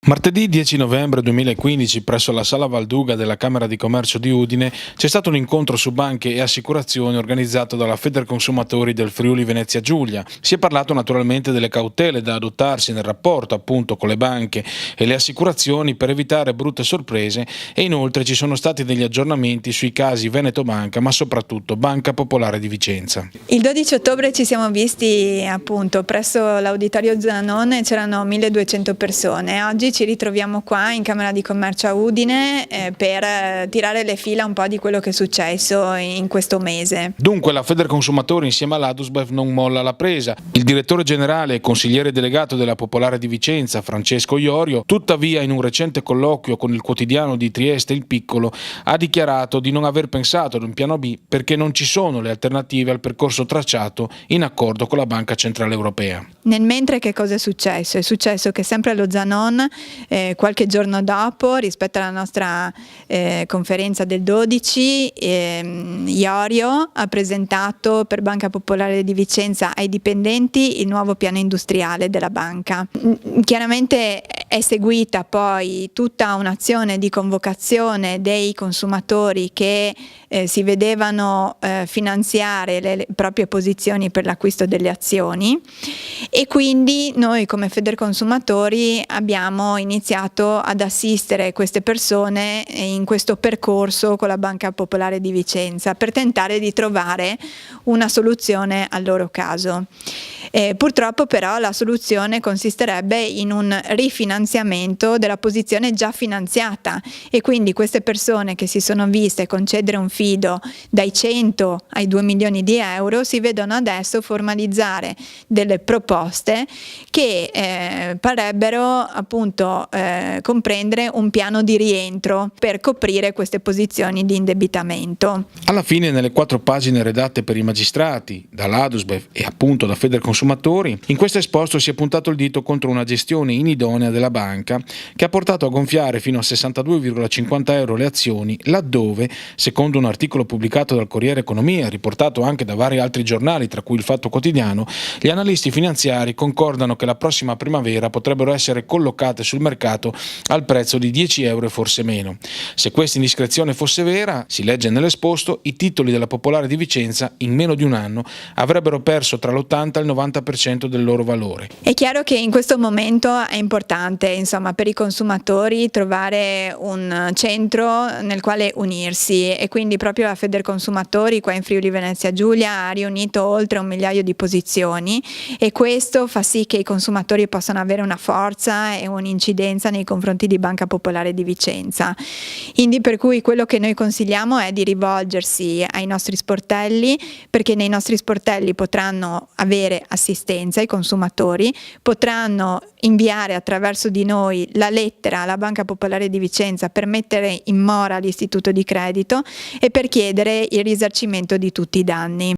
Martedì 10 novembre 2015 presso la Sala Valduga della Camera di Commercio di Udine c'è stato un incontro su banche e assicurazioni organizzato dalla Federconsumatori del Friuli Venezia Giulia. Si è parlato naturalmente delle cautele da adottarsi nel rapporto appunto con le banche e le assicurazioni per evitare brutte sorprese e inoltre ci sono stati degli aggiornamenti sui casi Veneto Banca ma soprattutto Banca Popolare di Vicenza. Il 12 ottobre ci siamo visti appunto presso l'Auditorio Zanon, c'erano 1200 persone. Oggi ci ritroviamo qua in Camera di Commercio a Udine per tirare le fila un po' di quello che è successo in questo mese. Dunque la Federconsumatori insieme all'Adusbef non molla la presa. Il direttore generale e consigliere delegato della Popolare di Vicenza, Francesco Iorio, tuttavia in un recente colloquio con il quotidiano di Trieste Il Piccolo, ha dichiarato di non aver pensato ad un piano B perché non ci sono le alternative al percorso tracciato in accordo con la Banca Centrale Europea. Nel mentre che cosa è successo? È successo che sempre allo Zanon, qualche giorno dopo, rispetto alla nostra conferenza del 12, Iorio ha presentato per Banca Popolare di Vicenza ai dipendenti il nuovo piano industriale della banca. Chiaramente è seguita poi tutta un'azione di convocazione dei consumatori che si vedevano finanziare le proprie posizioni per l'acquisto delle azioni, e quindi noi come Federconsumatori abbiamo iniziato ad assistere queste persone in questo percorso con la Banca Popolare di Vicenza per tentare di trovare una soluzione al loro caso. Purtroppo però la soluzione consisterebbe in un rifinanziamento della posizione già finanziata, e quindi queste persone che si sono viste concedere un fido dai 100 ai 2 milioni di euro si vedono adesso formalizzare delle proposte che parebbero appunto comprendere un piano di rientro per coprire queste posizioni di indebitamento. Alla fine, nelle 4 pagine redatte per i magistrati, dall'Adusbef e appunto da Federconsumatori, in questo esposto si è puntato il dito contro una gestione inidonea della banca che ha portato a gonfiare fino a 62,50 euro le azioni, laddove, secondo un articolo pubblicato dal Corriere Economia, riportato anche da vari altri giornali, tra cui il Fatto Quotidiano, gli analisti finanziari concordano che la prossima primavera potrebbero essere collocate sul mercato al prezzo di 10 euro e forse meno. Se questa indiscrezione fosse vera, si legge nell'esposto, i titoli della Popolare di Vicenza in meno di un anno avrebbero perso tra l'80 e il 90% del loro valore. È chiaro che in questo momento è importante, insomma, per i consumatori trovare un centro nel quale unirsi, e quindi proprio la Federconsumatori qua in Friuli Venezia Giulia ha riunito oltre 1 migliaio di posizioni, e questo fa sì che i consumatori possano avere una forza e un'incidenza nei confronti di Banca Popolare di Vicenza. Quindi per cui quello che noi consigliamo è di rivolgersi ai nostri sportelli, perché nei nostri sportelli potranno avere assistenza i consumatori, potranno inviare attraverso di noi la lettera alla Banca Popolare di Vicenza per mettere in mora l'istituto di credito e per chiedere il risarcimento di tutti i danni.